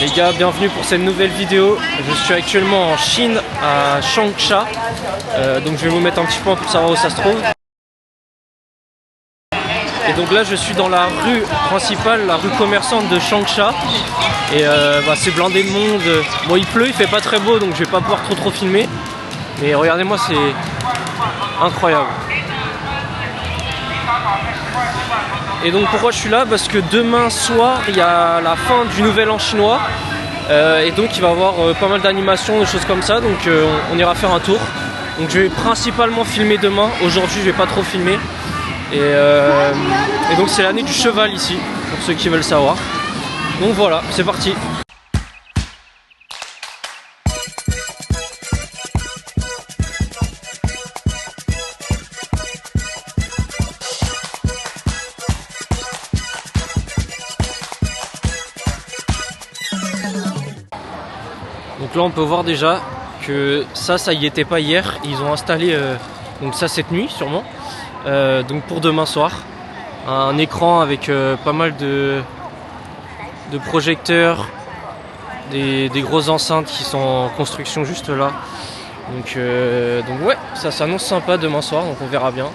Les gars, bienvenue pour cette nouvelle vidéo. Je suis actuellement en Chine, à Changsha. Donc je vais vous mettre un petit point pour savoir où ça se trouve. Et donc là je suis dans la rue principale, la rue commerçante de Changsha. Et c'est blindé de monde. Bon, il pleut, il fait pas très beau, donc je vais pas pouvoir trop filmer. Mais regardez-moi, c'est incroyable. Et donc pourquoi je suis là? Parce que demain soir il y a la fin du nouvel an chinois. Et donc il va y avoir pas mal d'animations, des choses comme ça. Donc on ira faire un tour. Donc je vais principalement filmer demain. Aujourd'hui je vais pas trop filmer. Et donc c'est l'année du cheval ici, pour ceux qui veulent savoir. Donc voilà, c'est parti. Donc là on peut voir déjà que ça y était pas hier. Ils ont installé donc ça cette nuit sûrement. Donc pour demain soir, un écran avec pas mal de projecteurs, des grosses enceintes qui sont en construction juste là. Donc ouais, ça s'annonce sympa demain soir, donc on verra bien.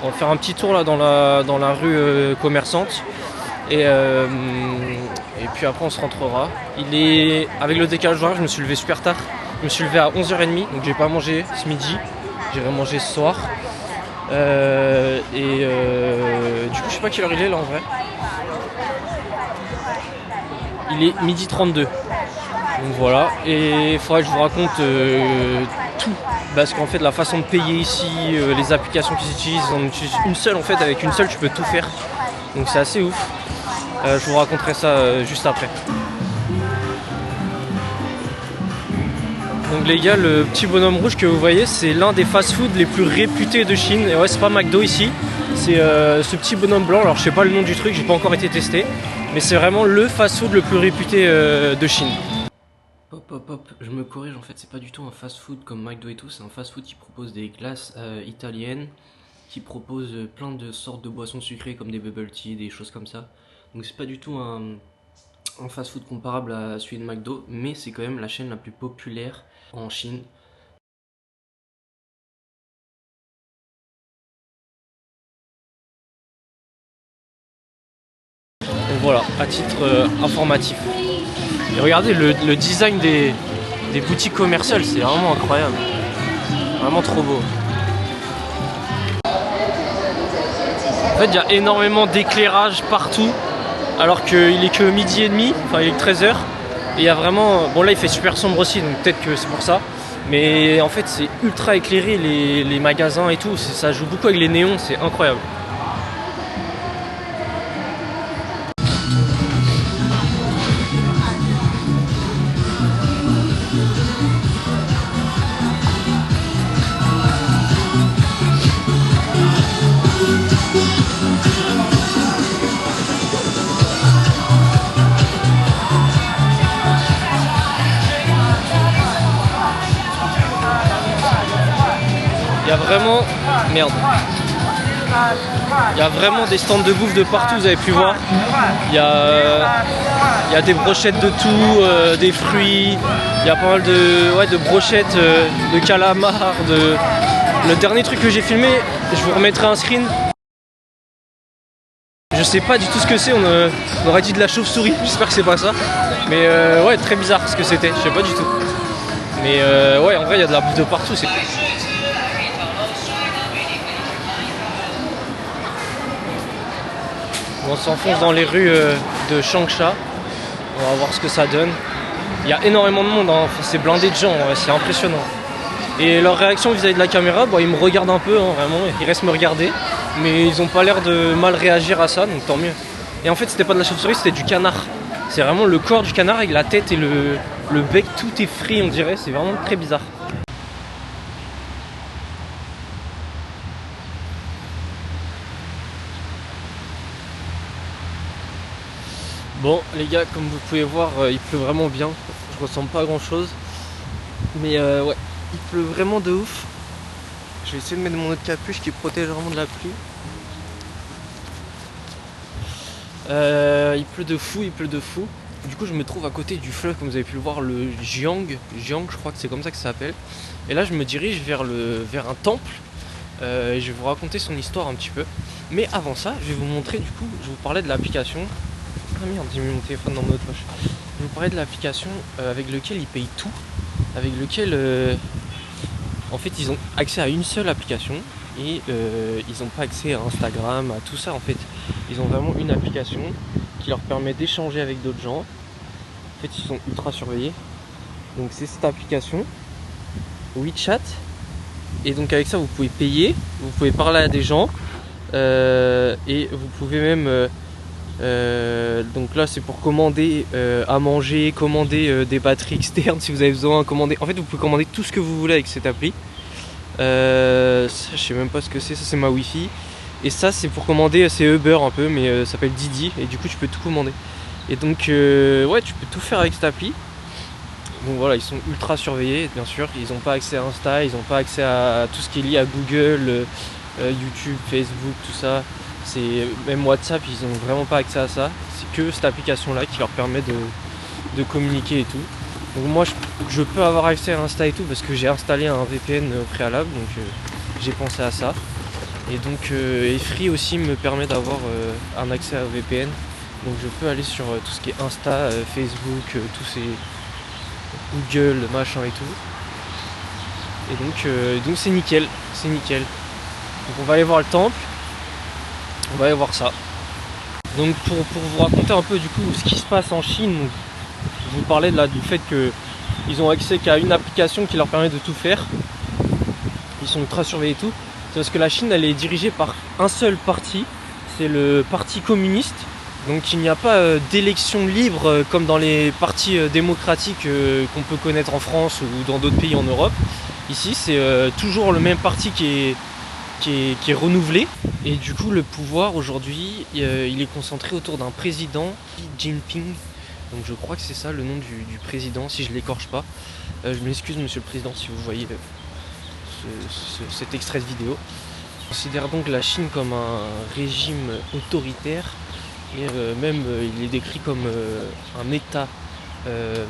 On va faire un petit tour là dans la rue commerçante. Et puis après on se rentrera. Il est avec le décalage horaire, je me suis levé super tard. Je me suis levé à 11h30, donc j'ai pas mangé ce midi. J'irai manger ce soir. Du coup je sais pas quelle heure il est là en vrai. Il est 12h32. Donc voilà. Et il faudrait que je vous raconte tout. Parce qu'en fait la façon de payer ici, les applications qu'ils utilisent, ils en utilisent une seule en fait. Avec une seule tu peux tout faire. Donc c'est assez ouf. Je vous raconterai ça juste après. Donc les gars, le petit bonhomme rouge que vous voyez, c'est l'un des fast-food les plus réputés de Chine. Et ouais, c'est pas McDo ici, c'est ce petit bonhomme blanc. Alors je sais pas le nom du truc, j'ai pas encore été testé, mais c'est vraiment le fast-food le plus réputé de Chine. Hop, je me corrige, en fait c'est pas du tout un fast-food comme McDo et tout, c'est un fast-food qui propose des glaces italiennes, qui propose plein de sortes de boissons sucrées comme des bubble tea, des choses comme ça. Donc c'est pas du tout un fast-food comparable à celui de McDo, mais c'est quand même la chaîne la plus populaire en Chine. Donc voilà, à titre informatif. Et regardez le design des boutiques commerciales, c'est vraiment incroyable. Vraiment trop beau. En fait, il y a énormément d'éclairage partout, alors qu'il est que midi et demi, enfin il est que 13h. Et il y a vraiment... Bon là il fait super sombre aussi, donc peut-être que c'est pour ça. Mais en fait c'est ultra éclairé les magasins et tout, ça joue beaucoup avec les néons, c'est incroyable. Il y a vraiment... Merde. Il y a vraiment des stands de bouffe de partout, vous avez pu voir. Il y a des brochettes de tout, des fruits. Il y a pas mal de brochettes, de calamars. Le dernier truc que j'ai filmé, je vous remettrai un screen. Je sais pas du tout ce que c'est, on aurait dit de la chauve-souris, j'espère que c'est pas ça. Mais ouais, très bizarre ce que c'était, je sais pas du tout. Mais ouais, en vrai il y a de la bouffe de partout. On s'enfonce dans les rues de Changsha. On va voir ce que ça donne. Il y a énormément de monde, hein. C'est blindé de gens, c'est impressionnant. Et leur réaction vis-à-vis de la caméra, ils me regardent un peu, hein, vraiment, ils restent me regarder. Mais ils ont pas l'air de mal réagir à ça, donc tant mieux. Et en fait c'était pas de la chauve-souris, c'était du canard. C'est vraiment le corps du canard avec la tête et le bec, tout est frit on dirait, c'est vraiment très bizarre. Bon les gars, comme vous pouvez voir, il pleut vraiment bien. Je ressens pas grand chose. Mais ouais, il pleut vraiment de ouf. Je vais essayer de mettre mon autre capuche qui protège vraiment de la pluie. Il pleut de fou, il pleut de fou. Du coup je me trouve à côté du fleuve, comme vous avez pu le voir, le Jiang, je crois que c'est comme ça que ça s'appelle. Et là je me dirige vers un temple. Et je vais vous raconter son histoire un petit peu. Mais avant ça, je vais vous montrer, du coup, je vous parlais de l'application. Ah merde, j'ai mis mon téléphone dans mon autre poche. Je vais vous parlais de l'application avec lequel ils payent tout. Avec lequel, en fait, ils ont accès à une seule application. Et ils n'ont pas accès à Instagram, à tout ça en fait. Ils ont vraiment une application qui leur permet d'échanger avec d'autres gens. En fait, ils sont ultra surveillés. Donc c'est cette application, WeChat. Et donc avec ça, vous pouvez payer, vous pouvez parler à des gens. Et vous pouvez même donc là c'est pour commander à manger, commander des batteries externes si vous avez besoin, commander. En fait vous pouvez commander tout ce que vous voulez avec cette appli. Ça, je sais même pas ce que c'est, ça c'est ma wifi. Et ça c'est pour commander, c'est Uber un peu mais ça s'appelle Didi et du coup tu peux tout commander. Et donc ouais tu peux tout faire avec cette appli. Donc voilà, ils sont ultra surveillés bien sûr, ils n'ont pas accès à Insta, ils n'ont pas accès à tout ce qui est lié à Google, YouTube, Facebook, tout ça. C'est même WhatsApp, ils n'ont vraiment pas accès à ça. C'est que cette application là qui leur permet de communiquer et tout. Donc moi je peux avoir accès à Insta et tout parce que j'ai installé un VPN au préalable, donc j'ai pensé à ça. Et donc et Free aussi me permet d'avoir un accès à VPN. Donc je peux aller sur tout ce qui est Insta, Facebook, tous ces Google, machin et tout. Et donc c'est nickel, c'est nickel. Donc on va aller voir le temple, on va aller voir ça. Donc pour vous raconter un peu du coup ce qui se passe en Chine, donc, je vous parlais là du fait qu'ils ont accès qu'à une application qui leur permet de tout faire. Ils sont ultra surveillés et tout. C'est parce que la Chine elle est dirigée par un seul parti, c'est le parti communiste. Donc il n'y a pas d'élection libre comme dans les partis démocratiques qu'on peut connaître en France ou dans d'autres pays en Europe. Ici c'est toujours le même parti qui est renouvelé. Et du coup le pouvoir aujourd'hui il est concentré autour d'un président, Xi Jinping. Donc je crois que c'est ça le nom du président si je l'écorche pas. Je m'excuse monsieur le président si vous voyez cet extrait de vidéo. On considère donc la Chine comme un régime autoritaire. Et même il est décrit comme un état de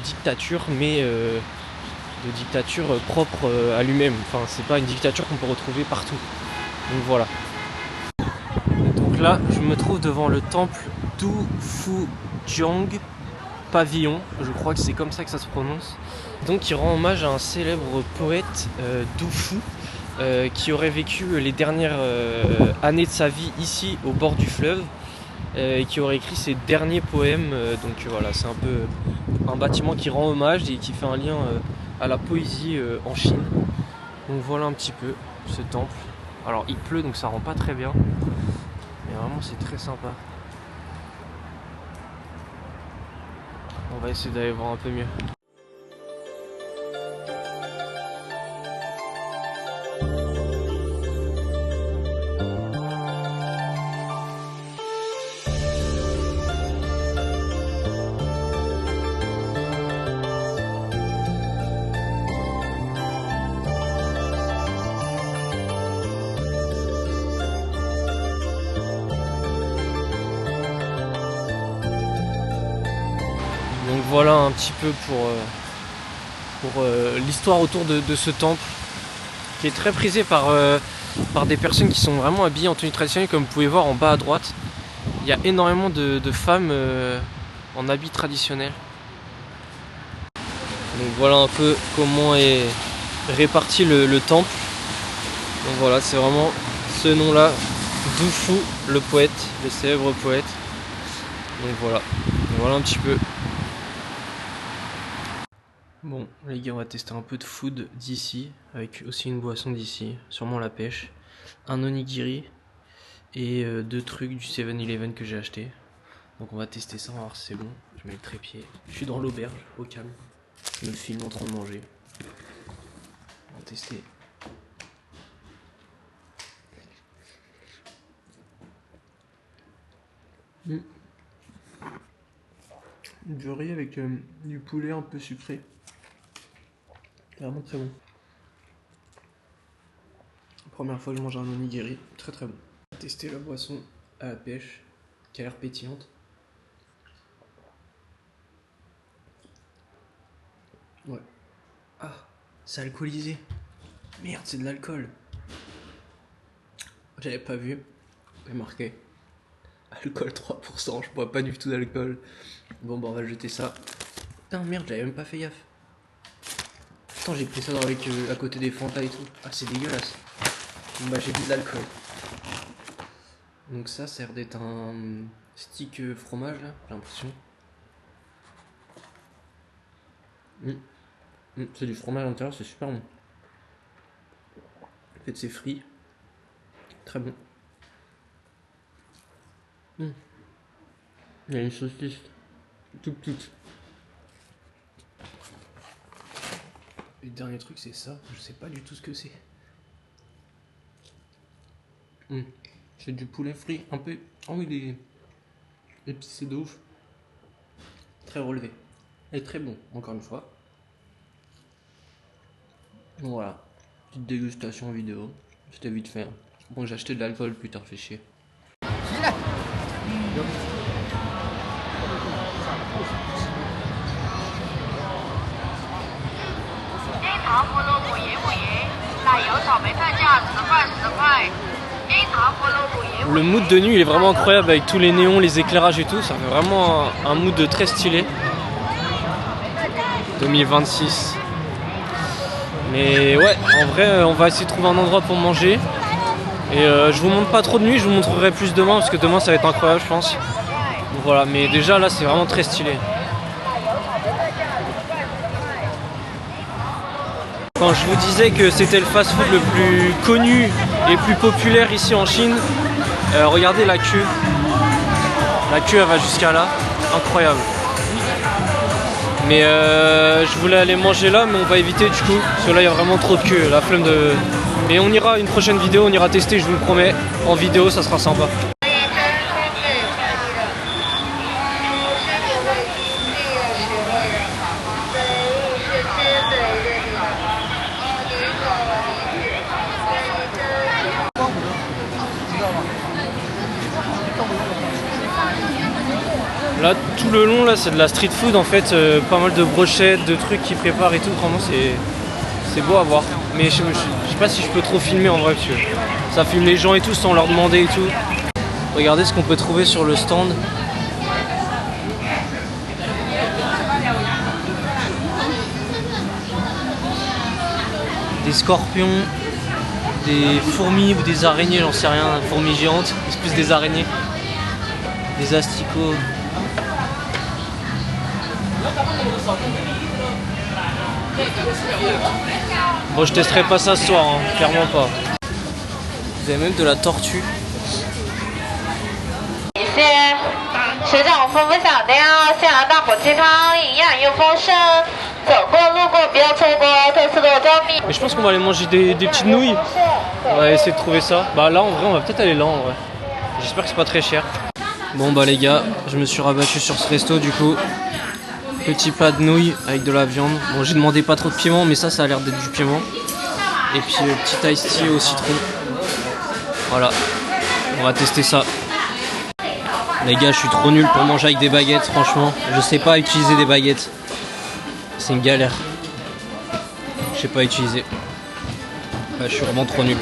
dictature, mais de dictature propre à lui-même. Enfin, c'est pas une dictature qu'on peut retrouver partout. Donc voilà. Donc là, je me trouve devant le temple Dufujiang Pavillon. Je crois que c'est comme ça que ça se prononce. Donc, il rend hommage à un célèbre poète Du Fu. Qui aurait vécu les dernières années de sa vie ici au bord du fleuve et qui aurait écrit ses derniers poèmes. Donc voilà, c'est un peu un bâtiment qui rend hommage et qui fait un lien à la poésie en Chine. Donc voilà un petit peu ce temple. Alors il pleut donc ça rend pas très bien, mais vraiment c'est très sympa. On va essayer d'aller voir un peu mieux. Donc voilà un petit peu pour l'histoire autour de ce temple qui est très prisé par des personnes qui sont vraiment habillées en tenue traditionnelle. Comme vous pouvez voir en bas à droite, il y a énormément de femmes en habits traditionnels. Donc voilà un peu comment est réparti le temple. Donc voilà, c'est vraiment ce nom là, Du Fu, le poète, le célèbre poète. Donc voilà un petit peu. Bon les gars, on va tester un peu de food d'ici, avec aussi une boisson d'ici, sûrement la pêche, un onigiri et deux trucs du 7-Eleven que j'ai acheté. Donc on va tester ça, on va voir si c'est bon. Je mets le trépied, je suis dans l'auberge, au calme, je me filme en train de manger. On va tester. Du riz avec du poulet un peu sucré. Vraiment très bon. Première fois que je mange un onigiri, très très bon. On va tester la boisson à la pêche, qui a l'air pétillante. Ouais. Ah, c'est alcoolisé. Merde, c'est de l'alcool. J'avais pas vu. C'est marqué. Alcool 3%, je bois pas du tout d'alcool. Bon, bah on va jeter ça. Putain, merde, j'avais même pas fait gaffe. Putain, j'ai pris ça avec à côté des Fanta et tout. Ah, c'est dégueulasse. Bon, bah j'ai bu de l'alcool. Donc ça a l'air d'être un stick fromage là, j'ai l'impression. C'est du fromage à l'intérieur, c'est super bon. En fait, c'est frit. Très bon. Il y a une saucisse toute petite. Et le dernier truc, c'est ça. Je sais pas du tout ce que c'est. C'est du poulet frit. Un peu. Oh, il est épicé de ouf. Très relevé. Et très bon, encore une fois. Bon, voilà. Petite dégustation vidéo. C'était vite fait. Bon, j'ai acheté de l'alcool, putain, fait chier. Le mood de nuit il est vraiment incroyable avec tous les néons, les éclairages et tout, ça fait vraiment un mood très stylé. 2026. Mais ouais, en vrai on va essayer de trouver un endroit pour manger. Et je vous montre pas trop de nuit, je vous montrerai plus demain parce que demain ça va être incroyable je pense. Donc voilà, mais déjà là c'est vraiment très stylé. Quand je vous disais que c'était le fast-food le plus connu et plus populaire ici en Chine, regardez la queue. La queue elle va jusqu'à là, incroyable. Mais je voulais aller manger là, mais on va éviter du coup, parce que là il y a vraiment trop de queue, la flemme de... Mais on ira, une prochaine vidéo, on ira tester, je vous le promets. En vidéo, ça sera sympa. Là, tout le long, là, c'est de la street food en fait, pas mal de brochettes, de trucs qu'ils préparent et tout. Vraiment, c'est beau à voir. Mais je sais pas si je peux trop filmer en vrai, parce que ça filme les gens et tout sans leur demander et tout. Regardez ce qu'on peut trouver sur le stand. Des scorpions, des fourmis ou des araignées, j'en sais rien, fourmis géantes, c'est plus des araignées. Des asticots. Bon, je testerai pas ça ce soir, hein, clairement pas. Vous avez même de la tortue. Mais je pense qu'on va aller manger des petites nouilles. On va essayer de trouver ça. Bah là en vrai on va peut-être aller là en vrai. J'espère que c'est pas très cher. Bon bah les gars, je me suis rabattu sur ce resto du coup. Petit plat de nouilles avec de la viande. Bon j'ai demandé pas trop de piment mais ça a l'air d'être du piment. Et puis petit iced tea au citron. Voilà. On va tester ça. Les gars je suis trop nul pour manger avec des baguettes franchement. Je sais pas utiliser des baguettes. C'est une galère. Je sais pas utiliser. Je suis vraiment trop nul.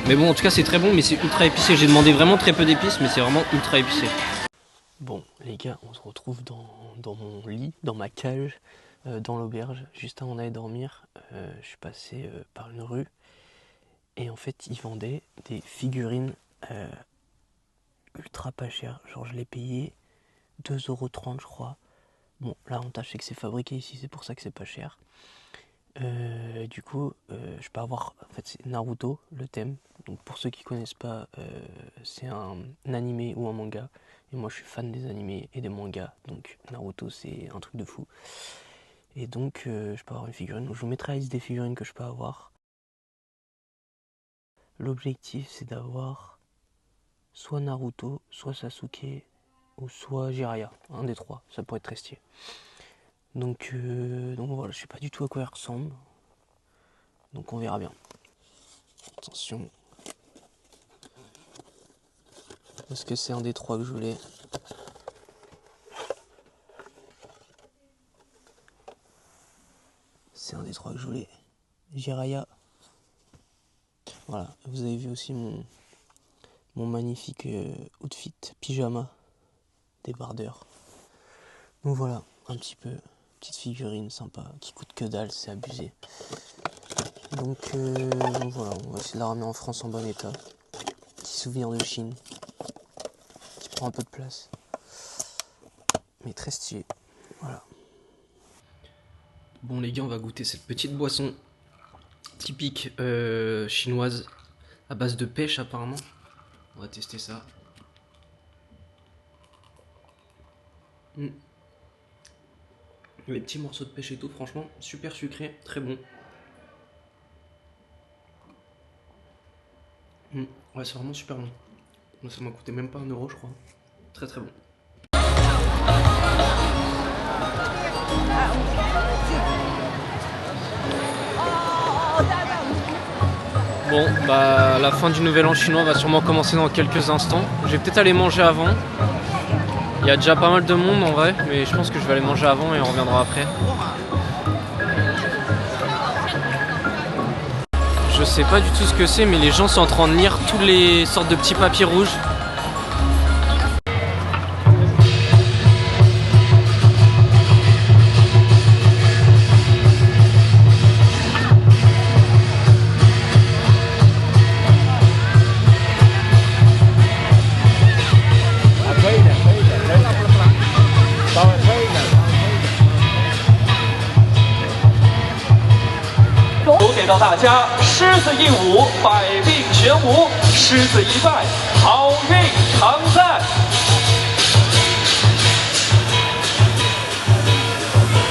Mais bon en tout cas c'est très bon mais c'est ultra épicé. J'ai demandé vraiment très peu d'épices mais c'est vraiment ultra épicé. Bon les gars on se retrouve dans mon lit, dans ma cage, dans l'auberge. Juste avant d'aller dormir, je suis passé par une rue. Et en fait ils vendaient des figurines ultra pas chères. Genre je l'ai payé 2,30 € je crois. Bon l'avantage c'est que c'est fabriqué ici, c'est pour ça que c'est pas cher. Du coup, je peux avoir. En fait, c'est Naruto, le thème. Donc, pour ceux qui connaissent pas, c'est un animé ou un manga. Et moi, je suis fan des animés et des mangas. Donc, Naruto, c'est un truc de fou. Et donc, je peux avoir une figurine. Donc, je vous mettrai la liste des figurines que je peux avoir. L'objectif, c'est d'avoir soit Naruto, soit Sasuke, ou soit Jiraiya. Un des trois. Ça pourrait être très stylé. Donc voilà, je sais pas du tout à quoi elle ressemble. Donc on verra bien. Attention. Est-ce que c'est un des trois que je voulais? les 3 que je voulais. Jiraya. Voilà, vous avez vu aussi mon magnifique outfit pyjama débardeur. Donc voilà, un petit peu, petite figurine sympa qui coûte que dalle, c'est abusé. Donc voilà, on va essayer de la ramener en France en bon état. Petit souvenir de Chine qui prend un peu de place, mais très stylé. Voilà. Bon les gars, on va goûter cette petite boisson typique chinoise à base de pêche apparemment. On va tester ça. Les petits morceaux de pêche et tout, franchement, super sucré, très bon. Ouais, c'est vraiment super bon. Ça m'a coûté même pas 1 euro, je crois. Très très bon. Bon, bah la fin du nouvel an chinois va sûrement commencer dans quelques instants. Je vais peut-être aller manger avant. Il y a déjà pas mal de monde en vrai, mais je pense que je vais aller manger avant et on reviendra après. Je sais pas du tout ce que c'est, mais les gens sont en train de lire toutes les sortes de petits papiers rouges.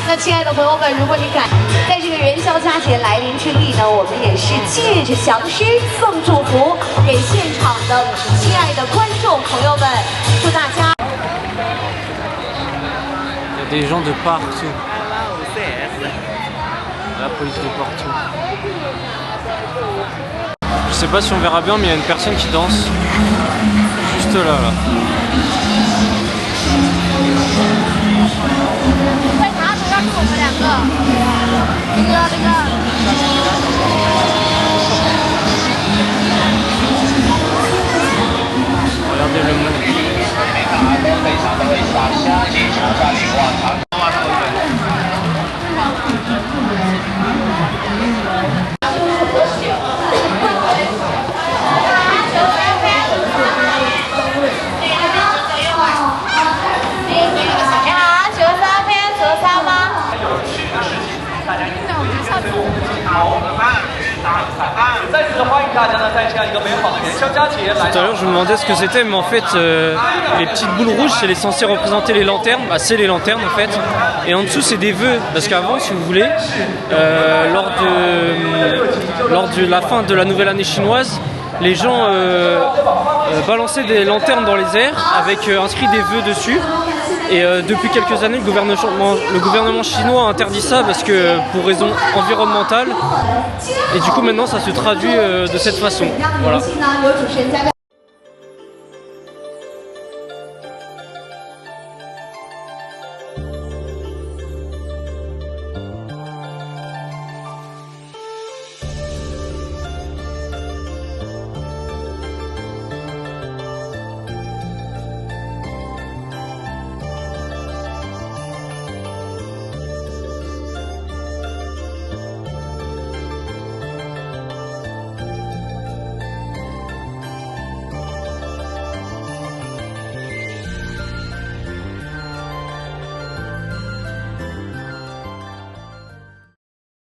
那亲爱的朋友们，如果你敢在这个元宵佳节来临之际呢，我们也是借着祥狮送祝福给现场的亲爱的观众朋友们，祝大家。Il y a des gens de partout. La police de partout. Je sais pas si on verra bien, mais il y a une personne qui danse juste là. Regardez le monde. Tout à l'heure je me demandais ce que c'était, mais en fait les petites boules rouges c'est censé représenter les lanternes, bah, c'est les lanternes en fait, et en dessous c'est des vœux, parce qu'avant si vous voulez, lors de la fin de la nouvelle année chinoise, les gens balançaient des lanternes dans les airs avec inscrit des vœux dessus. Et depuis quelques années, le gouvernement chinois a interdit ça parce que pour raison environnementale. Et du coup maintenant ça se traduit de cette façon. Voilà.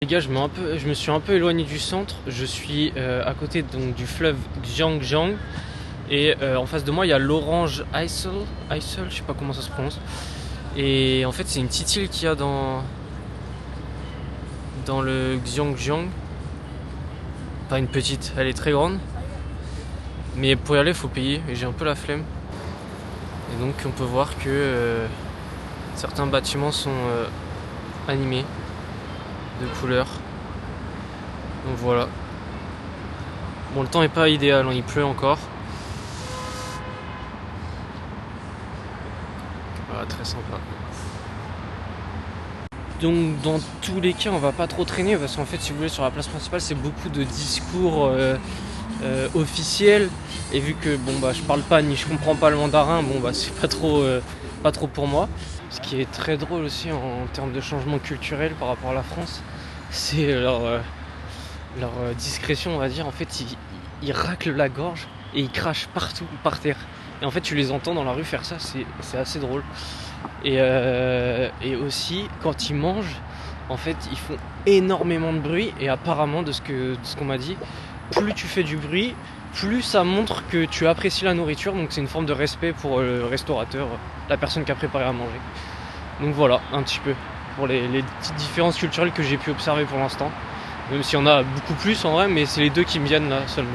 Les gars, je me suis un peu éloigné du centre. Je suis à côté donc, du fleuve Xiangjiang. Et en face de moi, il y a l'Orange Isle, je sais pas comment ça se prononce. Et en fait, c'est une petite île qu'il y a dans le Xiangjiang. Pas une petite, elle est très grande. Mais pour y aller, il faut payer. Et j'ai un peu la flemme. Et donc, on peut voir que certains bâtiments sont animés de couleurs. Donc voilà. Bon, le temps est pas idéal, hein, il pleut encore. Voilà, très sympa. Donc dans tous les cas on va pas trop traîner parce qu'en fait si vous voulez sur la place principale c'est beaucoup de discours officiels et vu que bon bah je parle pas ni je comprends pas le mandarin, bon bah c'est pas trop pour moi. Ce qui est très drôle aussi en termes de changement culturel par rapport à la France, c'est leur discrétion on va dire. En fait ils raclent la gorge et ils crachent partout par terre. Et en fait tu les entends dans la rue faire ça, c'est assez drôle. Et aussi quand ils mangent, en fait ils font énormément de bruit et apparemment de ce qu'on m'a dit, plus tu fais du bruit, plus ça montre que tu apprécies la nourriture, donc c'est une forme de respect pour le restaurateur, la personne qui a préparé à manger. Donc voilà un petit peu pour les petites différences culturelles que j'ai pu observer pour l'instant, même s'il y en a beaucoup plus en vrai, mais c'est les deux qui me viennent là seulement.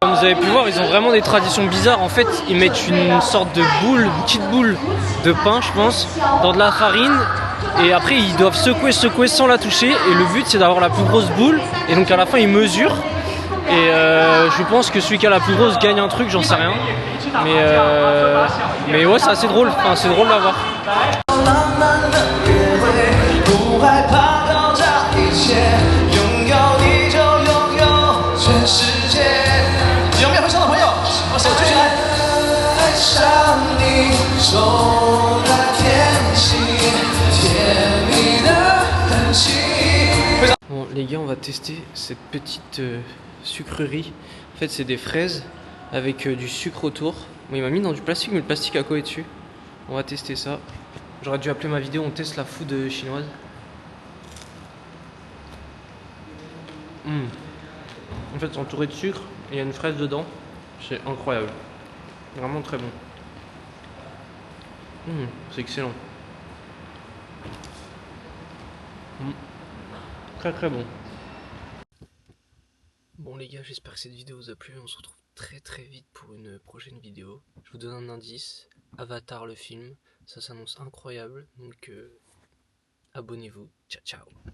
Comme vous avez pu voir, ils ont vraiment des traditions bizarres. En fait, ils mettent une sorte de boule, une petite boule de pain, je pense, dans de la farine. Et après, ils doivent secouer sans la toucher. Et le but, c'est d'avoir la plus grosse boule. Et donc à la fin, ils mesurent. Et je pense que celui qui a la plus grosse gagne un truc, j'en sais rien. Mais ouais, c'est assez drôle. Enfin, c'est drôle à voir. Bon les gars, on va tester cette petite sucrerie. En fait c'est des fraises avec du sucre autour. Bon, il m'a mis dans du plastique mais le plastique a collé dessus. On va tester ça. J'aurais dû appeler ma vidéo on teste la food chinoise. En fait c'est entouré de sucre et il y a une fraise dedans. C'est incroyable. Vraiment très bon. C'est excellent. Très bon. Bon les gars, j'espère que cette vidéo vous a plu. On se retrouve très vite pour une prochaine vidéo. Je vous donne un indice. Avatar le film. Ça s'annonce incroyable. Donc abonnez-vous. Ciao ciao.